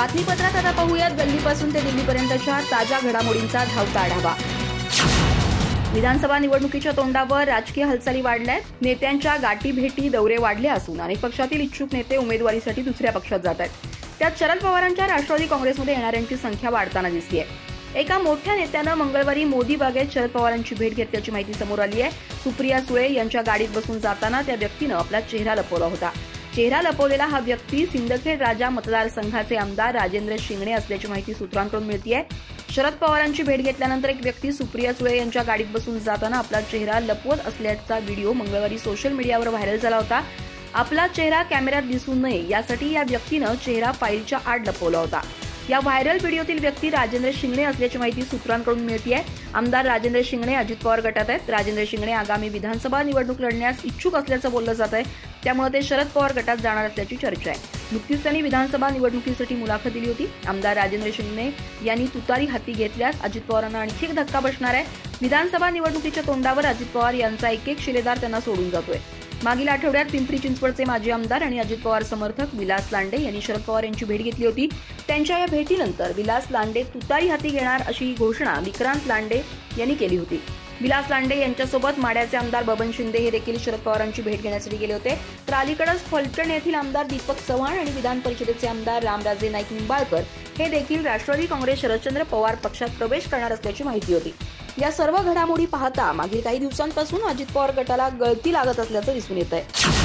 बातमीपत्रात आता पाहूयात गल्लीपासून ते दिल्लीपर्यंतच्या ताज्या घडामोडींचा धावता आढावा। विधानसभा निवडणुकीच्या तोंडावर राजकीय हालचाली वाढल्यात। नेत्यांच्या गाठी भेटी दौरे वाढले असून अनेक पक्षातील इच्छुक नेते उमेदवारीसाठी दुसऱ्या पक्षात जात आहेत। त्यात शरद पवारांच्या राष्ट्रवादी काँग्रेसमध्ये येणाऱ्यांची संख्या वाढताना दिसलीये। एका मोठ्या नेत्यानं मंगळवारी मोदी बागेत शरद पवारांची भेट घेतल्याची माहिती समोर आली आहे। सुप्रिया सुळे यांच्या गाडीत बसून जाताना त्या व्यक्तीनं आपला चेहरा लपवला होता। चेहरा लपवलेला हा व्यक्ती सिंदखेड राजा मतदारसंघाचे आमदार राजेंद्र शिंगणे असल्याची माहिती सूत्रांकडून मिळतेय। शरद पवारांची भेट घेतल्यानंतर एक व्यक्ती सुप्रिया सुळे यांच्या गाडीत बसून जाताना आपला चेहरा लपवत असल्याचा व्हिडिओ मंगळवारी सोशल मीडियावर व्हायरल झाला होता। आपला चेहरा कॅमेऱ्यात दिसू नये यासाठी या व्यक्तीनं चेहरा फाईलच्या आड लपवला होता। या व्हायरल व्हिडिओतील व्यक्ती राजेंद्र शिंगणे असल्याची माहिती सूत्रांकडून मिळतेय। आमदार राजेंद्र शिंगणे अजित पवार गटात आहेत। राजेंद्र शिंगणे आगामी विधानसभा निवडणूक लढण्यास इच्छुक असल्याचं बोललं जात आहे, त्यामुळे ते शरद पवार गटात जाणार असल्याची चर्चा आहे। नुकतीच त्यांनी विधानसभा निवडणुकीसाठी मुलाखत दिली होती। आमदार राजेंद्र शिंगणे यांनी तुतारी हाती घेतल्यास अजित पवारांना आणखी एक धक्का बसणार आहे। विधानसभा निवडणुकीच्या तोंडावर अजित पवार यांचा एक शिलेदार त्यांना सोडून जातोय। मागील आठवड्यात पिंपरी चिंचवडचे माजी आमदार आणि अजित पवार समर्थक विलास लांडे यांनी शरद पवार यांची भेट घेतली होती। त्यांच्या या भेटीनंतर विलास लांडे तुतारी हाती घेणार अशी घोषणा विक्रांत लांडे यांनी केली होती। विलास लांडे यांच्यासोबत माढ्याचे आमदार बबन शिंदे हे देखील शरद पवारांची भेट घेण्यासाठी गेले होते। तर अलीकडेच फलटण येथील आमदार दीपक चव्हाण आणि विधान परिषदेचे आमदार रामराजे नाईक निंबाळकर हे देखील राष्ट्रवादी काँग्रेस शरदचंद्र पवार पक्षात प्रवेश करणार असल्याची माहिती होती। या सर्व घडामोडी पाहता मागील काही दिवसांपासून अजित पवार गटाला गळती लागत असल्याचं दिसून येत आहे।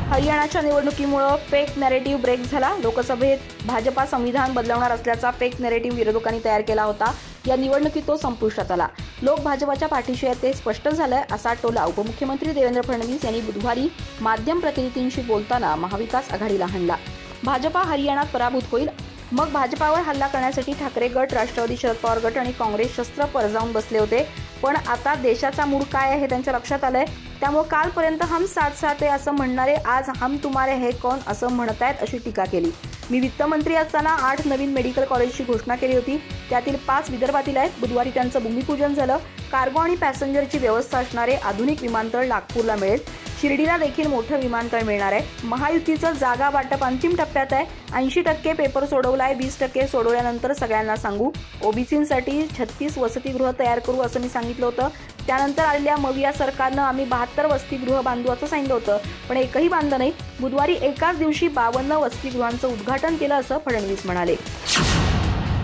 हरियाणाच्या निवडणुकीमुळे फेक नॅरेटिव्ह ब्रेक झाला। लोकसभेत भाजपा संविधान बदलवणार असल्याचा फेक नॅरेटिव्ह विरोधकांनी तयार केला होता। या निवडणुकीत तो संपुष्टात आला। लोक भाजपच्या पाठीशी आहेत ते स्पष्ट झालंय असा टोला उपमुख्यमंत्री देवेंद्र फडणवीस यांनी बुधवारी माध्यम प्रतिनिधींशी बोलताना महाविकास आघाडीला हाणला। भाजपा हरियाणात पराभूत होईल, मग भाजपावर हल्ला करण्यासाठी ठाकरे गट, राष्ट्रवादी, शरद पवार गट आणि काँग्रेस शस्त्र परजावून बसले होते। पण आता देशाचा मूड काय आहे हे त्यांच्या लक्षात आलंय। त्यामुळे कालपर्यंत हम साथ साथ है असं म्हणणारे आज हम तुम्हारे है कौन असं म्हणतायत अशी टीका केली। मी वित्तमंत्री असताना 8 नवीन मेडिकल कॉलेजची घोषणा केली होती, त्यातील 5 विदर्भातील आहेत। बुधवारी त्यांचं भूमिपूजन झालं। कार्गो आणि पॅसेंजरची व्यवस्था असणारे आधुनिक विमानतळ नागपूरला मिळेल। शिर्डीला देखील मोठं विमानतळ मिळणार आहे। महायुतीचं जागा वाटप अंतिम टप्प्यात आहे। 80% पेपर सोडवलाय, 20% सोडवल्यानंतर सगळ्यांना सांगू। ओबीसींसाठी 36 वसतिगृह तयार करू असं मी सांगितलं होतं। त्यानंतर आलेल्या मविया सरकारनं आम्ही 72 वसतिगृह बांधू असं सांगितलं होतं, पण एकही बांधलं नाही। बुधवारी एकाच दिवशी 52 वसतिगृहांचं उद्घाटन केलं असं फडणवीस म्हणाले।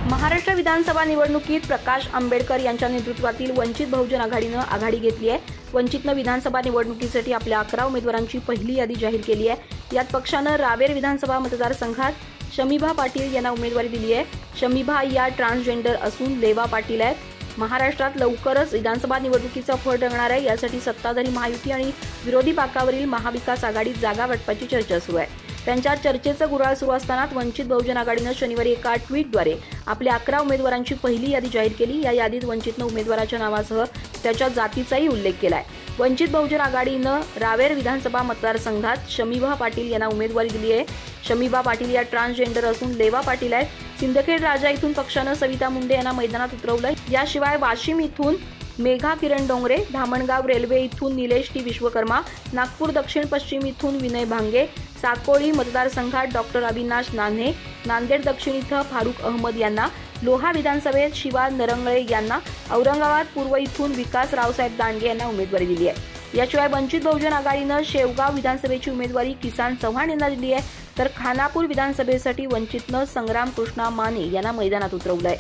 महाराष्ट्र विधानसभा निवडणुकीत प्रकाश आंबेडकर यांच्या नेतृत्वातील वंचित बहुजन आघाडीनं आघाडी घेतली आहे। वंचितनं विधानसभा निवडणुकीसाठी आपल्या 11 उमेदवारांची पहिली यादी जाहीर केली आहे। यात पक्षानं रावेर विधानसभा मतदारसंघात शमीभा पाटील यांना उमेदवारी दिली आहे। शमीभा या ट्रान्सजेंडर असून लेवा पाटील आहेत। महाराष्ट्रात लवकरच विधानसभा निवडणुकीचा फळ रंगणार आहे। यासाठी सत्ताधारी महायुती आणि विरोधी बाकावरील महाविकास आघाडीत जागा वाटपाची चर्चा सुरू आहे। त्यांच्या चर्चेचं गुराळ सुरू असतानाच वंचित बहुजन आघाडीनं शनिवारी एका ट्विटद्वारे आपल्या 11 उमेदवारांची पहिली यादी जाहीर केली। या यादीत वंचितनं उमेदवाराच्या नावासह त्याच्या जातीचाही उल्लेख केलाय। वंचित बहुजन आघाडीनं रावेर विधानसभा मतदारसंघात शमीभा पाटील यांना उमेदवारी दिली आहे। शमीभा पाटील या ट्रान्सजेंडर असून लेवा पाटील आहेत। सिंदखेड राजा इथून पक्षानं सविता मुंडे यांना मैदानात उतरवलंय। याशिवाय वाशिम इथून मेघा किरण डोंगरे, धामणगाव रेल्वे इथून निलेश टी विश्वकर्मा, नागपूर दक्षिण पश्चिम इथून विनय भांगे, साकोळी मतदारसंघात डॉक्टर अविनाश नान्हे, नांदेड दक्षिण इथं फारुख अहमद यांना, लोहा विधानसभेत शिवा नरंगळे यांना, औरंगाबाद पूर्व इथून विकास रावसाहेब दांडगे यांना उमेदवारी दिली आहे। याशिवाय वंचित बहुजन आघाडीनं शेवगाव विधानसभेची उमेदवारी किसान चव्हाण यांना दिली आहे, तर खानापूर विधानसभेसाठी वंचितनं संग्राम कृष्णा माने यांना मैदानात उतरवलंय।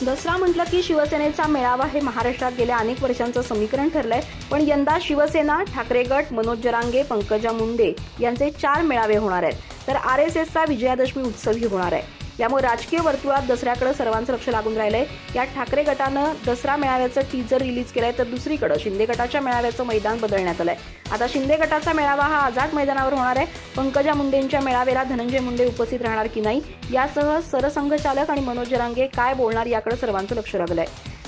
दसरा म्हटलं की शिवसेनेचा मेळावा हे महाराष्ट्रात गेल्या अनेक वर्षांचं समीकरण ठरलंय, पण यंदा शिवसेना, ठाकरे गट, मनोज जरांगे, पंकजा मुंडे यांचे 4 मेळावे होणार आहेत, तर आरएसएसचा विजयादशमी उत्सवही होणार आहे। त्यामुळे राजकीय वर्तुळात दसऱ्याकडे सर्वांचं लक्ष लागून राहिलंय। यात ठाकरे गटानं दसरा मेळाव्याचं टीजर रिलीज केलंय, तर दुसरीकडे शिंदे गटाच्या मेळाव्याचं मैदान बदलण्यात आलंय। आता शिंदे गटाचा मेळावा हा आझाद मैदानावर होणार आहे। पंकजा मुंडेंच्या मेळाव्याला धनंजय मुंडे उपस्थित राहणार की नाही यासह सरसंघचालक आणि मनोज जरांगे काय बोलणार याकडे सर्वांचं लक्ष लागलंय।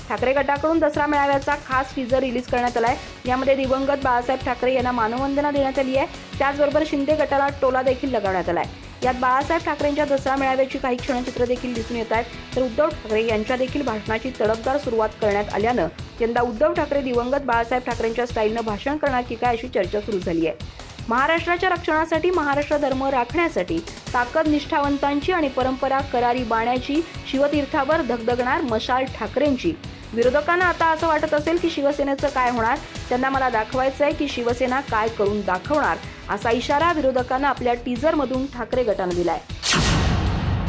ठाकरे गटाकडून दसरा मेळाव्याचा खास टीजर रिलीज करण्यात आलाय। यामध्ये दिवंगत बाळासाहेब ठाकरे यांना मानवंदना देण्यात आली आहे। त्याचबरोबर शिंदे गटाला टोला देखील लगावण्यात आलाय। यात बाळासाहेब ठाकरेंच्या दसरा मेळाव्याची काही क्षणचित्र देखील दिसून येत आहेत, तर उद्धव ठाकरे यांच्या देखील भाषणाची तडफदार सुरुवात करण्यात आल्यानं यंदा उद्धव ठाकरे दिवंगत बाळासाहेब ठाकरेंच्या स्टाईलनं भाषण करणार की काय अशी चर्चा सुरू झाली आहे। महाराष्ट्राच्या रक्षणासाठी, महाराष्ट्र धर्म राखण्यासाठी ताकद निष्ठावंतांची आणि परंपरा करारी बाण्याची, शिवतीर्थावर धगधगणार मशाल ठाकरेंची. विरोधकांना आता असं वाटत असेल की शिवसेनेचं काय होणार, त्यांना मला दाखवायचं आहे की शिवसेना काय करून दाखवणार, असा इशारा विरोधकांना आपल्या टीझरमधून ठाकरे गटानं दिलाय.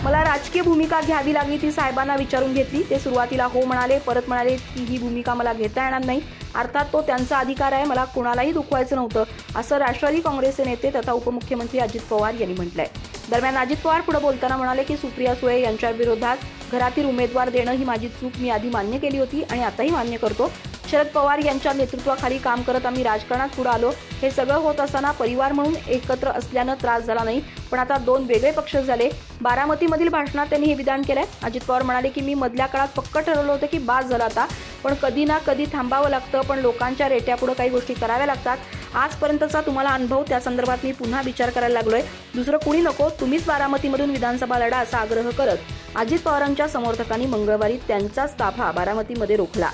मला राजकीय भूमिका घ्यावी लागली ती साहेबांना विचारून घेतली. ते सुरुवातीला हो म्हणाले, परत म्हणाले की ही भूमिका मला घेता येणार नाही. अर्थात तो त्यांचा अधिकार आहे, मला कोणालाही दुखवायचं नव्हतं, असं राष्ट्रवादी काँग्रेसचे नेते तथा उपमुख्यमंत्री अजित पवार यांनी म्हटलंय. दरम्यान अजित पवार पुढे बोलताना म्हणाले की सुप्रिया सुळे यांच्या विरोधात घरातील उमेदवार देणं ही माझी चूक मी आधी मान्य केली होती आणि आताही मान्य करतो. शरद पवार यांच्या नेतृत्वाखाली काम करत आम्ही राजकारणात पुढे आलो. हे सगळं होत असताना परिवार म्हणून एकत्र असल्यानं त्रास झाला नाही, पण आता दोन वेगळे पक्ष झाले. बारामतीमधील भाषणात त्यांनी हे विधान केलंय. अजित पवार म्हणाले की मी मधल्या काळात पक्क ठरवलं होतं की बास झाला आता, पण कधी ना कधी थांबावं लागतं, पण लोकांच्या रेट्यापुढे काही गोष्टी कराव्या लागतात. आजपर्यंतचा तुम्हाला अनुभव, त्या संदर्भात मी पुन्हा विचार करायला लागलोय. दुसरं कुणी नको, तुम्हीच बारामतीमधून विधानसभा लढा, असा आग्रह करत अजित पवारांच्या समर्थकांनी मंगळवारी त्यांचाच ताफा बारामतीमध्ये रोखला.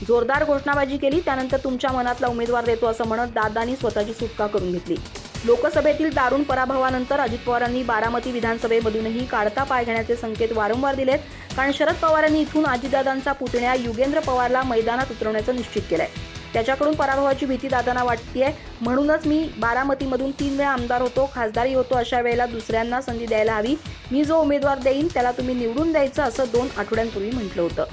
जोरदार घोषणाबाजी केली. त्यानंतर तुमच्या मनातला उमेदवार देतो असं म्हणत दादांनी स्वतःची सुटका करून घेतली. लोकसभेतील दारुण पराभवानंतर अजित पवारांनी बारामती विधानसभेमधूनही काढता पाय घेण्याचे संकेत वारंवार दिलेत. कारण शरद पवारांनी इथून अजितदादांचा पुतण्या युगेंद्र पवारला मैदानात उतरवण्याचं निश्चित केलंय. त्याच्याकडून पराभवाची भीती दादांना वाटतेय, म्हणूनच मी बारामतीमधून 3 वेळा आमदार होतो, खासदारही होतो, अशा वेळेला दुसऱ्यांना संधी द्यायला हवी. मी जो उमेदवार देईन त्याला तुम्ही निवडून द्यायचं, असं 2 आठवड्यांपूर्वी म्हटलं होतं.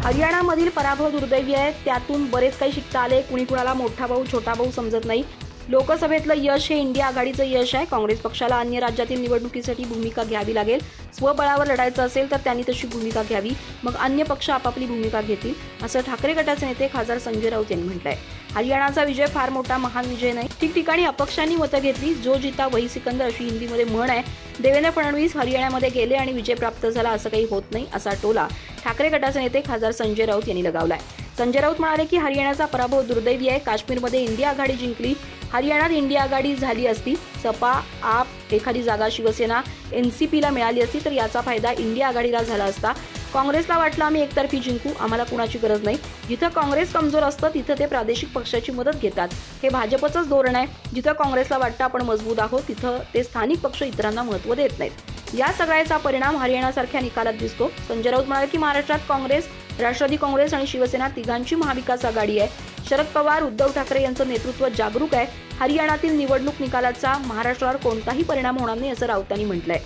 हरियाणामधील पराभव दुर्दैवी आहे. त्यातून बरेच काही शिकता आले. कुणी कुणाला मोठा भाऊ छोटा भाऊ समजत नाही. लोकसभेतलं यश हे इंडिया आघाडीचं यश आहे. काँग्रेस पक्षाला अन्य राज्यातील निवडणुकीसाठी भूमिका घ्यावी लागेल. स्वबळावर लढायचं असेल तर त्यांनी तशी भूमिका घ्यावी, मग अन्य पक्ष आपापली भूमिका घेतील, असं ठाकरे गटाचे नेते खासदार संजय राऊत यांनी म्हटलंय. हरियाणाचा विजय फार मोठा महान विजय नाही. ठिकठिकाणी अपक्षांनी मतं घेतली. जो जिता वही सिकंदर, अशी हिंदीमध्ये म्हण आहे. देवेंद्र फडणवीस हरियाणामध्ये गेले आणि विजय प्राप्त झाला, असं काही होत नाही, असा टोला ठाकरे गटाचे नेते खासदार संजय राऊत यांनी लगावलाय. संजय राऊत म्हणाले की हरियाणाचा पराभव दुर्दैवी आहे. काश्मीरमध्ये इंडिया आघाडी जिंकली, हरियाणात इंडिया आघाडी झाली असती, सपा आप एखादी जागा शिवसेना एनसीपीला मिळाली असती तर याचा फायदा इंडिया आघाडीला झाला असता. काँग्रेसला वाटलं आम्ही एकतर्फी जिंकू, आम्हाला कुणाची गरज नाही. जिथं काँग्रेस कमजोर असतं तिथं ते प्रादेशिक पक्षाची मदत घेतात. हे भाजपचंच धोरण आहे. जिथं काँग्रेसला वाटतं आपण मजबूत आहोत तिथं ते स्थानिक पक्ष इतरांना महत्त्व देत नाहीत. या सगळ्याचा परिणाम हरियाणासारख्या निकालात दिसतो. संजय राऊत म्हणाले की महाराष्ट्रात काँग्रेस, राष्ट्रवादी काँग्रेस आणि शिवसेना तिघांची महाविकास आघाडी आहे. शरद पवार, उद्धव ठाकरे यांचं नेतृत्व जागरूक आहे. हरियाणातील निवडणूक निकालाचा महाराष्ट्रावर कोणताही परिणाम होणार नाही, असं राऊतांनी म्हटलंय.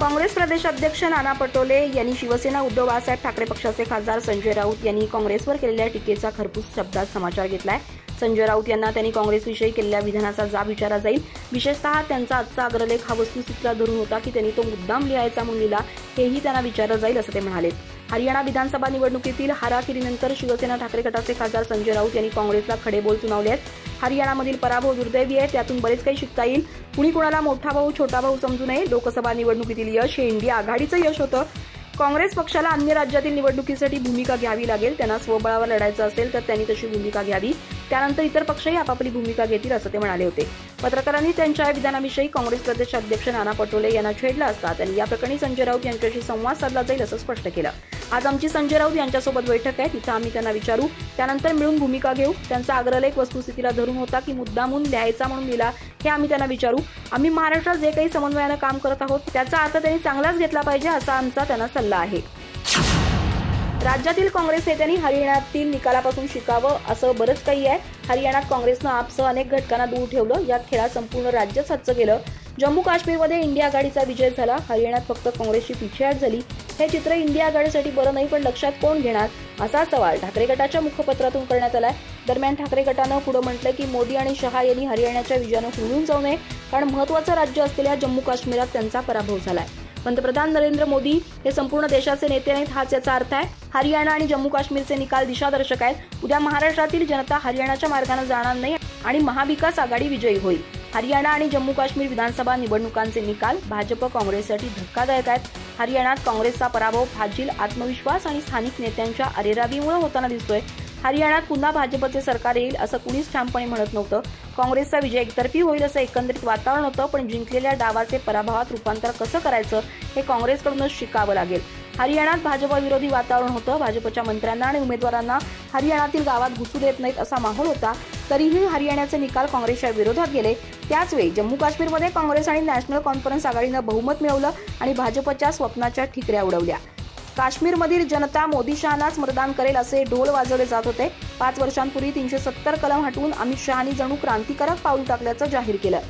काँग्रेस प्रदेशाध्यक्ष नाना पटोले यांनी शिवसेना उद्धव बाळासाहेब ठाकरे पक्षाचे खासदार संजय राऊत यांनी काँग्रेसवर केलेल्या टीकेचा खरपूस शब्दात समाचार घेतलाय. संजय राऊत यांना त्यांनी काँग्रेसविषयी केलेल्या विधानाचा जाब विचारला जाईल. विशेषतः त्यांचा आजचा अग्रलेख हा वस्तुस्थितीला धरून होता की त्यांनी तो मुद्दाम लिहायचा म्हणून लिहिला, हेही त्यांना विचारलं जाईल, असं ते म्हणाले. हरियाणा विधानसभा निवडणुकीतील हाराकिरीनंतर शिवसेना ठाकरे गटाचे खासदार संजय राऊत यांनी काँग्रेसला खडे बोल सुनावले आहेत. हरियाणामधील पराभव दुर्दैवी आहे. त्यातून बरेच काही शिकता येईल. कुणी कुणाला मोठा भाऊ छोटा भाऊ समजू नये. लोकसभा निवडणुकीतील यश हे इंडिया आघाडीचं यश होतं. काँग्रेस पक्षाला अन्य राज्यातील निवडणुकीसाठी भूमिका घ्यावी लागेल. त्यांना स्वबळावर लढायचं असेल तर त्यांनी तशी भूमिका घ्यावी. त्यानंतर इतर पक्षही आपापली भूमिका घेतील, असं ते म्हणाले होते. पत्रकारांनी त्यांच्या या विधानाविषयी काँग्रेस प्रदेश अध्यक्ष नाना पटोले यांना छेडलं असता त्यांनी या प्रकरणी संजय राऊत यांच्याशी संवाद साधला जाईल, असं स्पष्ट केलं. आज आमची संजय राऊत यांच्यासोबत बैठक आहे, तिथं आम्ही त्यांना विचारू, त्यानंतर मिळून भूमिका घेऊ. त्यांचा अग्रलेख वस्तुस्थितीला धरून होता की मुद्दामून लिहायचा म्हणून लिहिला, हे आम्ही त्यांना विचारू. आम्ही महाराष्ट्रात जे काही समन्वयानं काम करत आहोत त्याचा अर्थ त्यांनी चांगलाच घेतला पाहिजे, असा आमचा त्यांना सल्ला आहे. राज्यातील काँग्रेस नेत्यांनी हरियाणातील निकालापासून शिकावं, असं बरंच काही आहे. हरियाणात काँग्रेसनं आपसह अनेक घटकांना दूर ठेवलं. या खेळात संपूर्ण राज्य सज्ज केलं. जम्मू काश्मीरमध्ये इंडिया आघाडीचा विजय झाला. हरियाणात फक्त काँग्रेसची पिछेहाट झाली. हे चित्र इंडिया आघाडीसाठी बरं नाही, पण लक्षात कोण घेणार, असा सवाल ठाकरे गटाच्या मुखपत्रातून करण्यात आलाय. दरम्यान ठाकरे गटानं पुढे म्हटलं की मोदी आणि शहा यांनी हरियाणाच्या विजयानं हुरळून जाऊ नये, कारण महत्त्वाचं राज्य असलेल्या जम्मू काश्मीरात त्यांचा पराभव झालाय. पंतप्रधान नरेंद्र मोदी हे संपूर्ण देशाचे नेते नाहीत, हाच याचा अर्थ आहे. हरियाणा आणि जम्मू काश्मीरचे निकाल दिशादर्शक आहेत. उद्या महाराष्ट्रातील जनता हरियाणाच्या मार्गाने जाणार नाही आणि महाविकास आघाडी विजयी होईल. हरियाणा आणि जम्मू काश्मीर विधानसभा निवडणुकांचे निकाल भाजप काँग्रेससाठी धक्कादायक आहेत. हरियाणात काँग्रेसचा पराभव फाजील आत्मविश्वास आणि स्थानिक नेत्यांच्या अरेरावीमुळे होताना दिसतोय. हरियाणात पुन्हा भाजपचे सरकार येईल असं कुणीच ठामपणे म्हणत नव्हतं. काँग्रेसचा विजय एकतर्फी होईल असं एकंदरीत वातावरण होतं, पण जिंकलेल्या डावाचे पराभवात रूपांतर कसं करायचं हे काँग्रेसकडूनच शिकावं लागेल. हरियाणात भाजप विरोधी वातावरण होतं. भाजपच्या मंत्र्यांना आणि उमेदवारांना हरियाणातील गावात घुसू देत नाहीत असा माहोल होता. तरीही हरियाणाचे निकाल काँग्रेसच्या विरोधात गेले. त्याचवेळी जम्मू काश्मीरमध्ये काँग्रेस आणि नॅशनल कॉन्फरन्स आघाडीनं बहुमत मिळवलं आणि भाजपच्या स्वप्नाच्या ठिकऱ्या उडवल्या. काश्मीरमधील जनता मोदी शहांनाच मतदान करेल असे ढोल वाजवले जात होते. 5 वर्षांपूर्वी 370 कलम हटवून अमित शहांनी जणू क्रांतिकारक पाऊल टाकल्याचं जाहीर केलं.